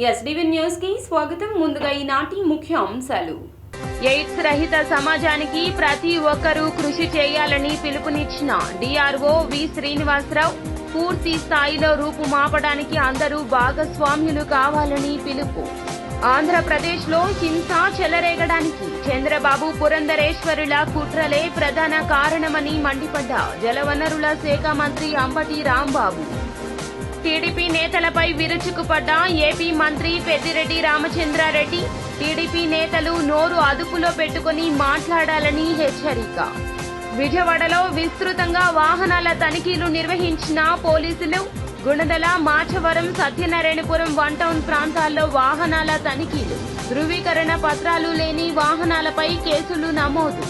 SDV news కి స్వాగతం. ముందుగా ఈనాటి ముఖ్య అంశాలు. ఎయిడ్స్ రహిత సమాజానికి ప్రతి ఒక్కరూ కృషి చేయాలని పిలుపునిచ్చిన డిఆర్ఓ వి శ్రీనివాసరావు. పూర్తి స్థాయిలో రూపుమాపడానికి అందరూ భాగస్వామ్యులు కావాలని పిలుపు. ఆంధ్రప్రదేశ్ లో హింస చెలరేగడానికి చంద్రబాబు పురంధరేశ్వరుల కుట్రలే ప్రధాన కారణమని మండిపడ్డ జలవనరుల శాఖ మంత్రి అంబటి రాంబాబు. టీడీపీ నేతలపై విరుచుకుపడ్డ ఏపీ మంత్రి పెద్దిరెడ్డి రామచంద్రారెడ్డి. టీడీపీ నేతలు నోరు అదుపులో పెట్టుకుని మాట్లాడాలని హెచ్చరిక. విజయవాడలో విస్తృతంగా వాహనాల తనిఖీలు నిర్వహించిన పోలీసులు. గుణదల, మాచవరం, సత్యనారాయణపురం వన్ టౌన్ ప్రాంతాల్లో వాహనాల తనిఖీలు. ధృవీకరణ పత్రాలు లేని వాహనాలపై కేసులు నమోదు.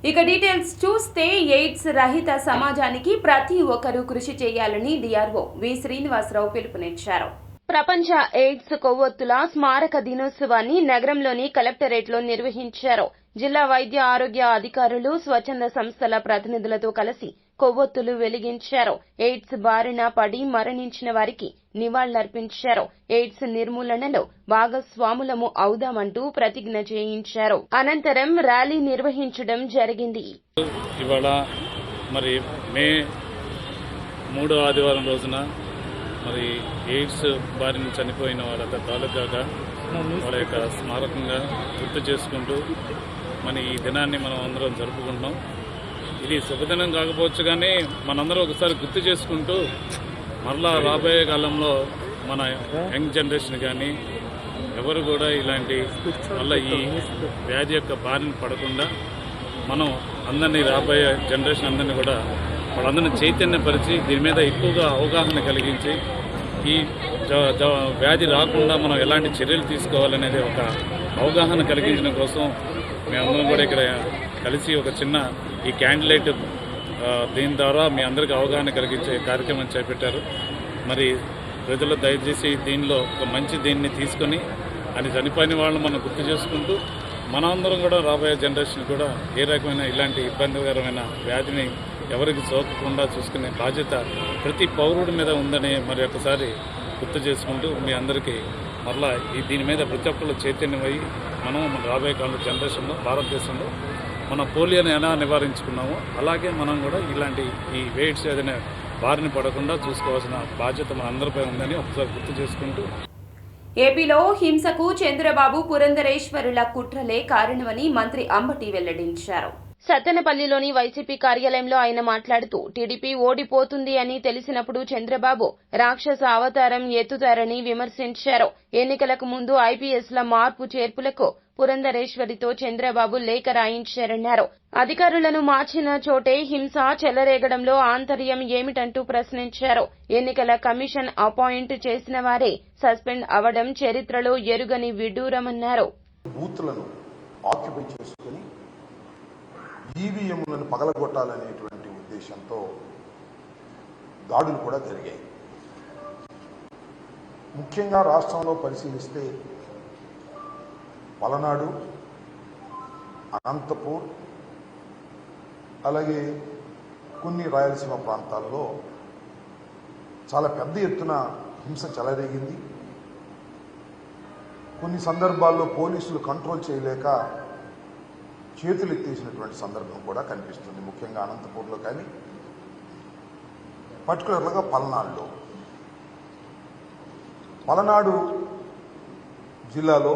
ఇక డీటెయిల్స్ చూస్తే, ఎయిడ్స్ రహిత సమాజానికి ప్రతి ఒక్కరూ కృషి చేయాలని డిఆర్ఓ వి శ్రీనివాసరావు పిలుపునిచ్చారు. ప్రపంచ ఎయిడ్స్ కొవ్వొత్తుల స్మారక దినోత్సవాన్ని నగరంలోని కలెక్టరేట్లో నిర్వహించారు. జిల్లా వైద్య ఆరోగ్య అధికారులు, స్వచ్ఛంద సంస్థల ప్రతినిధులతో కలిసి కొవ్వొత్తులు వెలిగించారు. ఎయిడ్స్ బారిన పడి మరణించిన వారికి నివాళులర్పించారు. ఎయిడ్స్ నిర్మూలనలో భాగస్వాములము అవుదామంటూ ప్రతిజ్ఞ చేయించారు. అనంతరం ర్యాలీ నిర్వహించడం జరిగింది. ఇవాళ మరి మే 3వ ఆదివారం రోజున మరి ఎయిడ్స్ బారిన చనిపోయిన వాళ్ళ తాలూకాగా వాళ్ళ యొక్క స్మారకంగా గుర్తు చేసుకుంటూ మన ఈ దినాన్ని మనం అందరం జరుపుకుంటాం. ఇది శుభదినం కాకపోవచ్చు, కానీ మనందరం ఒకసారి గుర్తు చేసుకుంటూ మరలా రాబోయే కాలంలో మన యంగ్ జనరేషన్ కానీ ఎవరు కూడా ఇలాంటి మళ్ళీ ఈ వ్యాధి యొక్క బారిన పడకుండా మనం అందరినీ, రాబోయే జనరేషన్ అందరినీ కూడా వాళ్ళందరినీ చైతన్యపరిచి దీని మీద ఎక్కువగా అవగాహన కలిగించి ఈ వ్యాధి రాకుండా మనం ఎలాంటి చర్యలు తీసుకోవాలనేది ఒక అవగాహన కలిగించడం కోసం మేమందరం కూడా ఇక్కడ కలిసి ఒక చిన్న ఈ క్యాండిలైట్ దీని ద్వారా మీ అందరికీ అవగాహన కలిగించే కార్యక్రమం చేపట్టారు. మరి ప్రజలు దయచేసి దీనిలో ఒక మంచి దీన్ని తీసుకొని అది చనిపోయిన వాళ్ళని మనం గుర్తు చేసుకుంటూ మనందరం కూడా రాబోయే జనరేషన్ కూడా ఏ రకమైన ఇలాంటి ఇబ్బందికరమైన వ్యాధిని ఎవరికి సోకకుండా చూసుకునే బాధ్యత ప్రతి పౌరుడి మీద ఉందని మరి ఒకసారి గుర్తు చేసుకుంటూ మీ అందరికీ మరలా దీని మీద ప్రతి ఒక్కళ్ళు చైతన్యమయ్యి మనం రాబోయే కాలం జనరేషన్లో భారతదేశంలో మన పోలియోని ఎలా నివారించుకున్నామో అలాగే మనం కూడా ఇలాంటి ఈ ఎయిడ్స్ ఏదైనా బారిన పడకుండా చూసుకోవాల్సిన బాధ్యత మన అందరిపై ఉందని ఒకసారి గుర్తు చేసుకుంటూ, ఏపీలో హింసకు చంద్రబాబు పురంధరేశ్వరుల కుట్రలే కారణమని మంత్రి అంబటి వెల్లడించారు. సత్తెనపల్లిలోని వైసీపీ కార్యాలయంలో ఆయన మాట్లాడుతూ, టీడీపీ ఓడిపోతుంది అని తెలిసినప్పుడు చంద్రబాబు రాక్షస అవతారం ఎత్తుతారని విమర్శించారు. ఎన్నికలకు ముందు ఐపీఎస్ల మార్పు చేర్పులకు పురంధరేశ్వరితో చంద్రబాబు లేఖ రాయించారన్నారు. అధికారులను మార్చిన చోటే హింస చెలరేగడంలో ఆంతర్యం ఏమిటంటూ ప్రశ్నించారు. ఎన్నికల కమిషన్ అపాయింట్ చేసిన వారే సస్పెండ్ అవడం చరిత్రలో ఎరుగని విడ్డూరమన్నారు. ఈవీఎంలను పగలగొట్టాలనేటువంటి ఉద్దేశంతో దాడులు కూడా జరిగాయి. ముఖ్యంగా రాష్ట్రంలో పరిశీలిస్తే పలనాడు, అనంతపూర్, అలాగే కొన్ని రాయలసీమ ప్రాంతాల్లో చాలా పెద్ద ఎత్తున హింస చెలరేగింది. కొన్ని సందర్భాల్లో పోలీసులు కంట్రోల్ చేయలేక చేతులు ఎత్తేసినటువంటి సందర్భం కూడా కనిపిస్తుంది. ముఖ్యంగా అనంతపూర్లో కానీ, పర్టికులర్గా పల్నాడులో. పలనాడు జిల్లాలో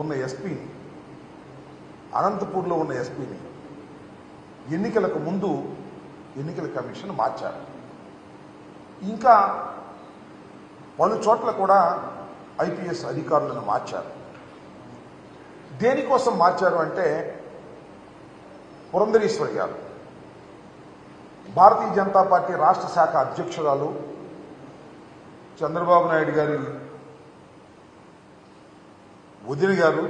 ఉన్న ఎస్పీని, అనంతపూర్లో ఉన్న ఎస్పీని ఎన్నికలకు ముందు ఎన్నికల కమిషన్ మార్చారు. ఇంకా పలు చోట్ల కూడా ఐపీఎస్ అధికారులను మార్చారు. దేనికోసం మార్చారు అంటే, పురంధరేశ్వరి గారు భారతీయ జనతా పార్టీ రాష్ట్ర శాఖ అధ్యక్షురాలు, చంద్రబాబు నాయుడు గారి వదిన గారు,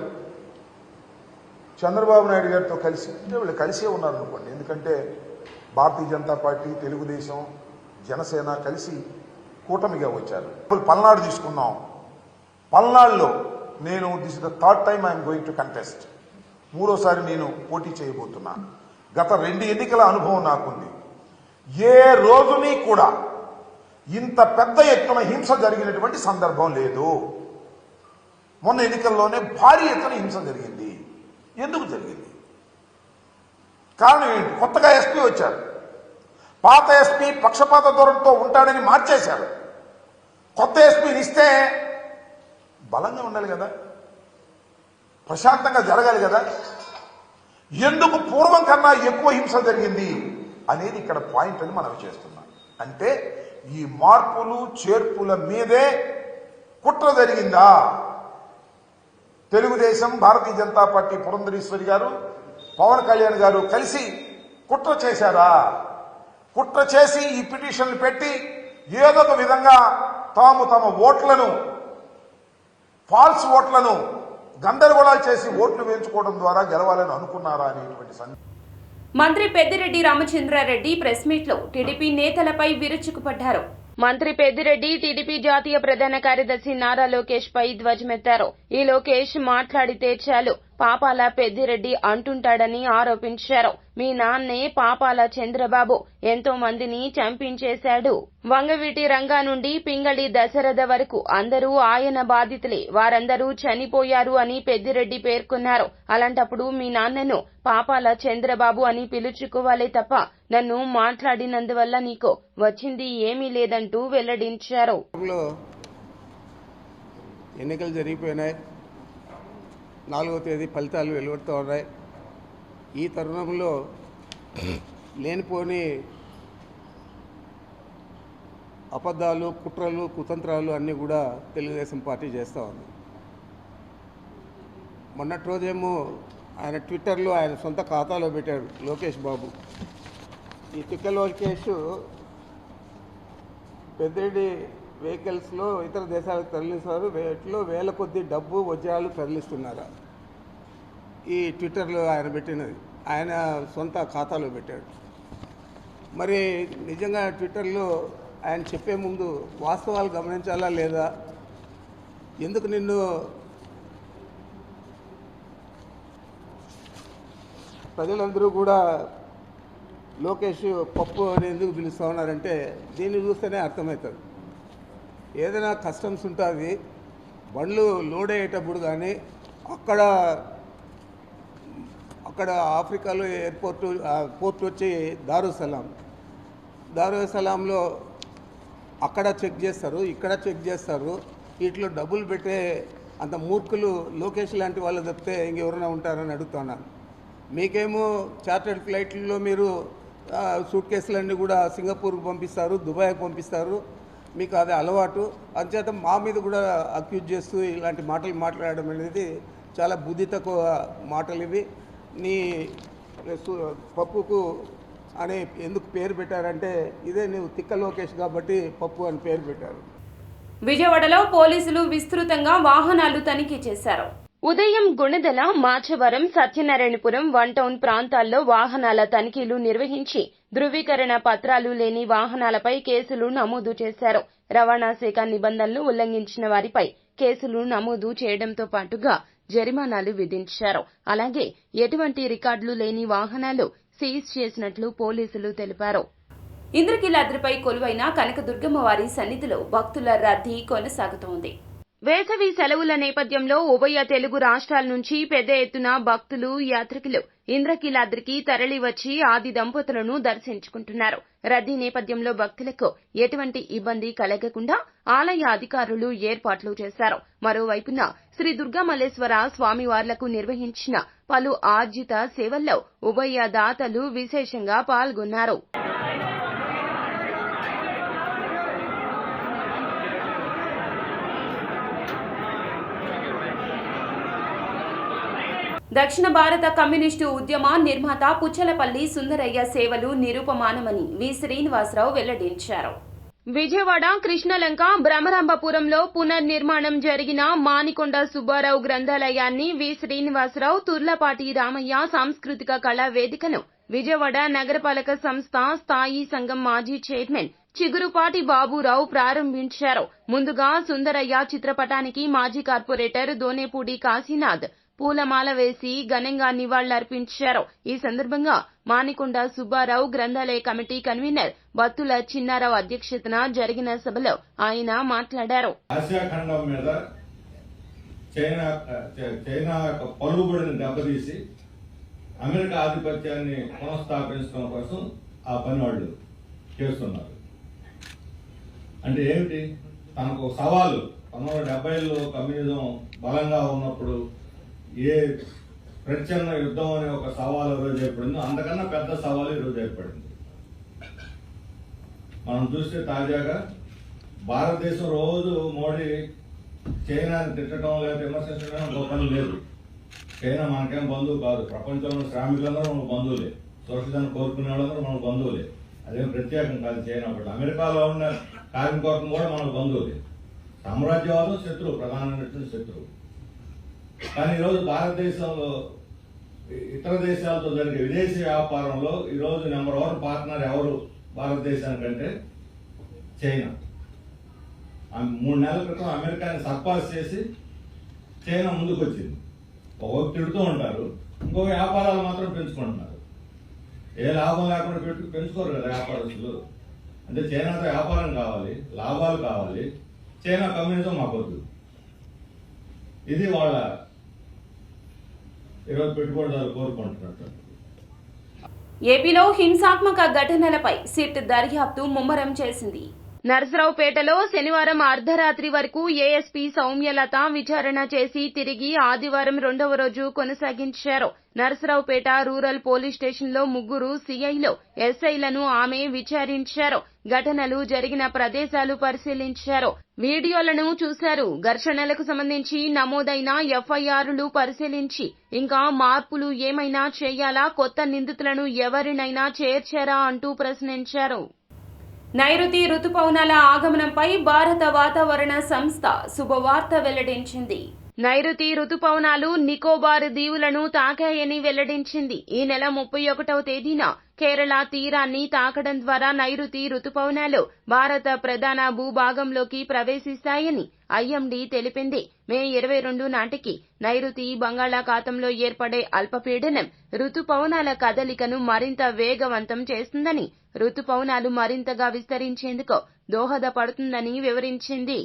చంద్రబాబు నాయుడు గారితో కలిసి, అంటే వీళ్ళు కలిసే ఉన్నారనుకోండి, ఎందుకంటే భారతీయ జనతా పార్టీ, తెలుగుదేశం, జనసేన కలిసి కూటమిగా వచ్చారు. పల్నాడు తీసుకున్నాం. పల్నాడులో నేను this is the third time I'm going to contest. మూడోసారి నేను పోటీ చేయబోతున్నాను. గత 2 ఎన్నికల అనుభవం నాకుంది. ఏ రోజుని కూడా ఇంత పెద్ద ఎత్తున హింస జరిగినటువంటి సందర్భం లేదు. మొన్న ఎన్నికల్లోనే భారీ ఎత్తున హింస జరిగింది. ఎందుకు జరిగింది? కారణం ఏంటి? కొత్తగా ఎస్పీ వచ్చారు. పాత ఎస్పీ పక్షపాత ధోరణితో ఉంటాడని మార్చేశారు. కొత్త ఎస్పీని ఇస్తే బలంగా ఉండాలి కదా, ప్రశాంతంగా జరగాలి కదా. ఎందుకు పూర్వం కన్నా ఎక్కువ హింస జరిగింది అనేది ఇక్కడ పాయింట్ అని మనం చేస్తున్నాం. అంటే ఈ మార్పులు చేర్పుల మీదే కుట్ర జరిగిందా? తెలుగుదేశం, భారతీయ జనతా పార్టీ పురంధరేశ్వరి గారు, పవన్ కళ్యాణ్ గారు కలిసి కుట్ర చేశారా? కుట్ర చేసి ఈ పిటిషన్లు పెట్టి ఏదో ఒక విధంగా తమ ఓట్లను, ఫాల్స్ ఓట్లను గందరగోళాలు చేసి ఓట్లు వేయించుకోవడం ద్వారా గెలవాలని అనుకున్నారా అనేటువంటి సంగతి. మంత్రి పెద్దిరెడ్డి రామచంద్రారెడ్డి ప్రెస్ మీట్ లో టీడీపీ నేతలపై విరుచుకుపడ్డారు. మంత్రి పెద్దిరెడ్డి టీడీపీ జాతీయ ప్రధాన కార్యదర్శి నారా లోకేష్ పై ధ్వజమెత్తారు. ఈ లోకేష్ మాట్లాడితే చాలు పాపాల పెద్దిరెడ్డి అంటుంటాడని ఆరోపించారు. మీ నాన్నే పాపాల చంద్రబాబు ఎంతో మందిని చంపించేశాడు. వంగవీటి రంగా నుండి పింగళి దశరథ వరకు అందరూ ఆయన బాధితులే, వారందరూ చనిపోయారు అని పెద్దిరెడ్డి పేర్కొన్నారు. అలాంటప్పుడు మీ నాన్నను పాపాల చంద్రబాబు అని పిలుచుకోవాలే తప్ప నన్ను మాట్లాడినందువల్ల నీకు వచ్చింది ఏమీ లేదంటూ వెల్లడించారు. ఎన్నికలు జరిగిపోయినాయి. 4వ తేదీ ఫలితాలు వెలువడుతూ ఉన్నాయి. ఈ తరుణంలో లేనిపోని అబద్ధాలు, కుట్రలు, కుతంత్రాలు అన్నీ కూడా తెలుగుదేశం పార్టీ చేస్తూ ఉంది. మొన్నటి రోజేమో ఆయన ట్విట్టర్లో ఆయన సొంత ఖాతాలో పెట్టాడు లోకేష్ బాబు. ఈ తిక్క లోకేష్ పెద్దిరెడ్డి వెహికల్స్లో ఇతర దేశాలకు తరలిస్తారు, వీటిలో వేల కొద్ది డబ్బు వజ్రాలు తరలిస్తున్నారా? ఈ ట్విట్టర్లో ఆయన పెట్టినది ఆయన సొంత ఖాతాలో పెట్టాడు. మరి నిజంగా ట్విట్టర్లో ఆయన చెప్పే ముందు వాస్తవాలు గమనించాలా లేదా? ఎందుకు నిన్ను ప్రజలందరూ కూడా లోకేష్ పప్పు అని ఎందుకు పిలుస్తూ ఉన్నారంటే దీన్ని చూస్తేనే అర్థమవుతుంది. ఏదైనా కస్టమ్స్ ఉంటుంది, బండ్లు లోడ్ అయ్యేటప్పుడు కానీ అక్కడ ఆఫ్రికాలో పోర్ట్ వచ్చి దారుసలాంలో అక్కడ చెక్ చేస్తారు, ఇక్కడ చెక్ చేస్తారు. వీటిలో డబ్బులు పెట్టే అంత మూర్ఖులు లోకేష్ లాంటి వాళ్ళు తప్పితే ఇంకెవరైనా ఉంటారని అడుగుతున్నాను. మీకేమో చార్టర్డ్ ఫ్లైట్లలో మీరు సూట్ కేసులన్నీ కూడా సింగపూర్కి పంపిస్తారు, దుబాయ్కి పంపిస్తారు. మీకు అది అలవాటు. అంచేత మా మీద కూడా అక్యూజ్ చేస్తూ ఇలాంటి మాటలు మాట్లాడడం అనేది చాలా బుద్ధి తక్కువ మాటలు ఇవి. నీ పప్పుకు అని ఎందుకు పేరు పెట్టారంటే ఇదే నువ్వు తిక్క లోకేష్ కాబట్టి పప్పు అని పేరు పెట్టారు. విజయవాడలో పోలీసులు విస్తృతంగా వాహనాలు తనిఖీ చేశారు. ఉదయం గుణదల, మాచవరం, సత్యనారాయణపురం, 1 టౌన్ ప్రాంతాల్లో వాహనాల తనిఖీలు నిర్వహించి ధృవీకరణ పత్రాలు లేని వాహనాలపై కేసులు నమోదు చేశారు. రవాణా శాఖ నిబంధనలు ఉల్లంఘించిన వారిపై కేసులు నమోదు చేయడంతో పాటుగా జరిమానాలు విధించారు. అలాగే ఎటువంటి రికార్డులు లేని వాహనాలు సీజ్ చేసినట్లు పోలీసులు తెలిపారు. ఇంద్రకీలాద్రిపై కొలువైన కనకదుర్గమ్మవారి సన్నిధిలో భక్తుల రద్దీ కొనసాగుతోంది. వేసవి సెలవుల నేపథ్యంలో ఉభయ తెలుగు రాష్ట్రాల నుంచి పెద్ద ఎత్తున భక్తులు, యాత్రికులు ఇంద్రకీలాద్రికి తరలివచ్చి ఆది దంపతులను దర్శించుకుంటున్నారు. రద్దీ నేపథ్యంలో భక్తులకు ఎటువంటి ఇబ్బంది కలగకుండా ఆలయ అధికారులు ఏర్పాట్లు చేశారు. మరోవైపున శ్రీ దుర్గామల్లేశ్వర స్వామివార్లకు నిర్వహించిన పలు ఆర్జిత సేవల్లో ఉభయ దాతలు విశేషంగా పాల్గొన్నారు. దక్షిణ భారత కమ్యూనిస్టు ఉద్యమ నిర్మాత పుచ్చలపల్లి సుందరయ్య సేవలు నిరూపమానమని వి శ్రీనివాసరావు వెల్లడించారు. విజయవాడ కృష్ణలంక భ్రమరాంబపురంలో పునర్నిర్మాణం జరిగిన మానికొండ సుబ్బారావు గ్రంథాలయాన్ని వి శ్రీనివాసరావు, తుర్లపాటి రామయ్య సాంస్కృతిక కళా వేదికను విజయవాడ నగరపాలక సంస్థ స్థాయి సంఘం మాజీ చైర్మన్ చిగురుపాటి బాబురావు ప్రారంభించారు. ముందుగా సుందరయ్య చిత్రపటానికి మాజీ కార్పొరేటర్ దోనేపూడి కాశీనాథ్ పూలమాల వేసి ఘనంగా నివాళులర్పించారు. ఈ సందర్భంగా మానికొండ సుబ్బారావు గ్రంథాలయ కమిటీ కన్వీనర్ బత్తుల చిన్నారావు అధ్యక్షతన జరిగిన సభలో ఆయన మాట్లాడారు. ఆసియా ఖండం మీద చైనా యొక్క పలుకుబడిని దెబ్బతీసి అమెరికా ఆధిపత్యాన్ని పునఃస్థాపించడం కోసం ఆ పని వాళ్ళు చేస్తున్నారు. అంటే ఏమిటి? తనకు సవాలు 1970లో కమ్యూనిజం బలంగా ఉన్నప్పుడు ఏ ప్రచ్ఛన్న యుద్ధం అనే ఒక సవాలు ఈరోజు ఏర్పడిందో అంతకన్నా పెద్ద సవాలు ఈరోజు ఏర్పడింది. మనం చూస్తే తాజాగా భారతదేశం రోజు మోడీ చైనాని తిట్టడం లేదా విమర్శించడం గొప్ప లేదు. చైనా మనకేం బంధువు కాదు. ప్రపంచంలో శ్రామికులందరూ మనకు బంధువులే, సోషలిజాన్ని కోరుకునే వాళ్ళందరూ మనకు బంధువులే. అదేం ప్రత్యేకం కాదు చైనా కూడా. అమెరికాలో ఉన్న కార్మికవర్గం కూడా మనకు బంధువులే. సామ్రాజ్యవాదం శత్రువు, ప్రధానమైనటువంటి శత్రువు. కానీ ఈరోజు భారతదేశంలో ఇతర దేశాలతో జరిగే విదేశీ వ్యాపారంలో ఈరోజు నెంబర్ 1 పార్ట్నర్ ఎవరు భారతదేశానికంటే చైనా. 3 నెలల క్రితం అమెరికాని సర్పాస్ చేసి చైనా ముందుకు వచ్చింది. ఒకరు తిడుతూ ఉంటారు, ఇంకో వ్యాపారాలు మాత్రం పెంచుకుంటున్నారు. ఏ లాభం లేకుండా పెంచుకోరు కదా వ్యాపారస్తులు. అంటే చైనాతో వ్యాపారం కావాలి, లాభాలు కావాలి. చైనా కమ్యూనిజం మాకొద్దు. ఇది వాళ్ళ ఈరోజు పెట్టుబడిదారులు కోరుకుంటున్నట్టు. ఏపీలో హింసాత్మక ఘటనలపై సిట్ దర్యాప్తు ముమ్మరం చేసింది. నర్సరావుపేటలో శనివారం అర్ధరాత్రి వరకు ఏఎస్పీ సౌమ్యలత విచారణ చేసి తిరిగి ఆదివారం 2వ రోజు కొనసాగించారు. నర్సరావుపేట రూరల్ పోలీస్ స్టేషన్లో 3 సీఐలు, ఎస్ఐలను ఆమె విచారించారు. ఘటనలు జరిగిన ప్రదేశాలు పరిశీలించారు. వీడియోలను చూశారు. ఘర్షణలకు సంబంధించి నమోదైన ఎఫ్ఐఆర్లు పరిశీలించి ఇంకా మార్పులు ఏమైనా చేయాలా, కొత్త నిందితులను ఎవరినైనా చేర్చారా అంటూ ప్రశ్నించారు. నైరుతి రుతుపవనాల ఆగమనంపై భారత వాతావరణ సంస్థ శుభవార్త వెల్లడించింది. నైరుతి రుతుపవనాలు నికోబార్ దీవులను తాకాయని వెల్లడించింది. ఈ నెల 31వ తేదీన కేరళ తీరాన్ని తాకడం ద్వారా నైరుతి రుతుపవనాలు భారత ప్రధాన భూభాగంలోకి ప్రవేశిస్తాయని ఐఎండీ తెలిపింది. మే 22 నాటికి నైరుతి బంగాళాఖాతంలో ఏర్పడే అల్పపీడనం రుతుపవనాల కదలికను మరింత వేగవంతం చేస్తుందని, రుతుపవనాలు మరింతగా విస్తరించేందుకు దోహదపడుతుందని వివరించింది.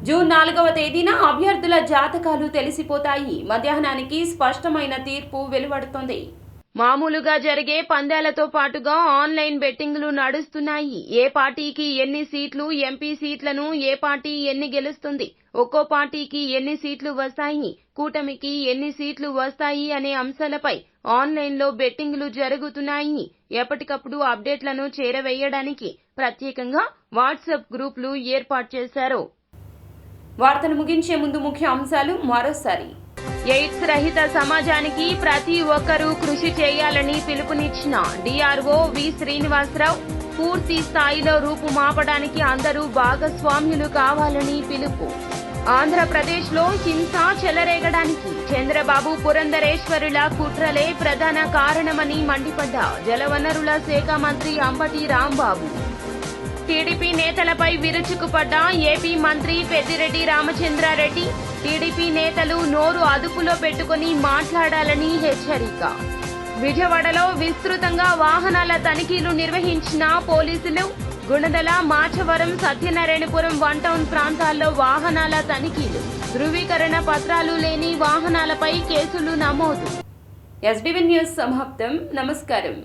జూన్ 4వ తేదీన అభ్యర్థుల జాతకాలు తెలిసిపోతాయి. మధ్యాహ్నానికి స్పష్టమైన తీర్పు వెలువడుతోంది. మామూలుగా జరిగే పందాలతో పాటుగా ఆన్లైన్ బెట్టింగ్లు నడుస్తున్నాయి. ఏ పార్టీకి ఎన్ని సీట్లు, ఎంపీ సీట్లను ఏ పార్టీ ఎన్ని గెలుస్తుంది, ఒక్కో పార్టీకి ఎన్ని సీట్లు వస్తాయి, కూటమికి ఎన్ని సీట్లు వస్తాయి అనే అంశాలపై ఆన్లైన్లో బెట్టింగ్లు జరుగుతున్నాయి. ఎప్పటికప్పుడు అప్డేట్లను చేరవేయడానికి ప్రత్యేకంగా వాట్సాప్ గ్రూపులు ఏర్పాటు చేశారు. వార్తలు ముగించే ముందు ముఖ్య అంశాలు మరోసారి. ఎయిడ్స్ రహిత సమాజానికి ప్రతి ఒక్కరూ కృషి చేయాలని పిలుపునిచ్చిన డిఆర్ఓ వి శ్రీనివాసరావు. పూర్తి స్థాయిలో రూపుమాపడానికి అందరూ భాగస్వామ్యులు కావాలని పిలుపు. ఆంధ్రప్రదేశ్లో హింస చెలరేగడానికి చంద్రబాబు పురంధరేశ్వరుల కుట్రలే ప్రధాన కారణమని మండిపడ్డ జలవనరుల శాఖ మంత్రి అంబటి రాంబాబు. టీడీపీ నేతలపై విరుచుకుపడ్డ ఏపీ మంత్రి పెద్దిరెడ్డి రామచంద్రారెడ్డి. టీడీపీ నేతలు నోరు అదుపులో పెట్టుకుని మాట్లాడాలని హెచ్చరిక. విజయవాడలో విస్తృతంగా వాహనాల తనిఖీలు నిర్వహించిన పోలీసులు. గుణదల, మాచవరం, సత్యనారాయణపురం 1 టౌన్ ప్రాంతాల్లో వాహనాల తనిఖీలు. ధృవీకరణ పత్రాలు లేని వాహనాలపై కేసులు నమోదు. ఎస్బీవీ న్యూస్ సమాప్తం. నమస్కారం.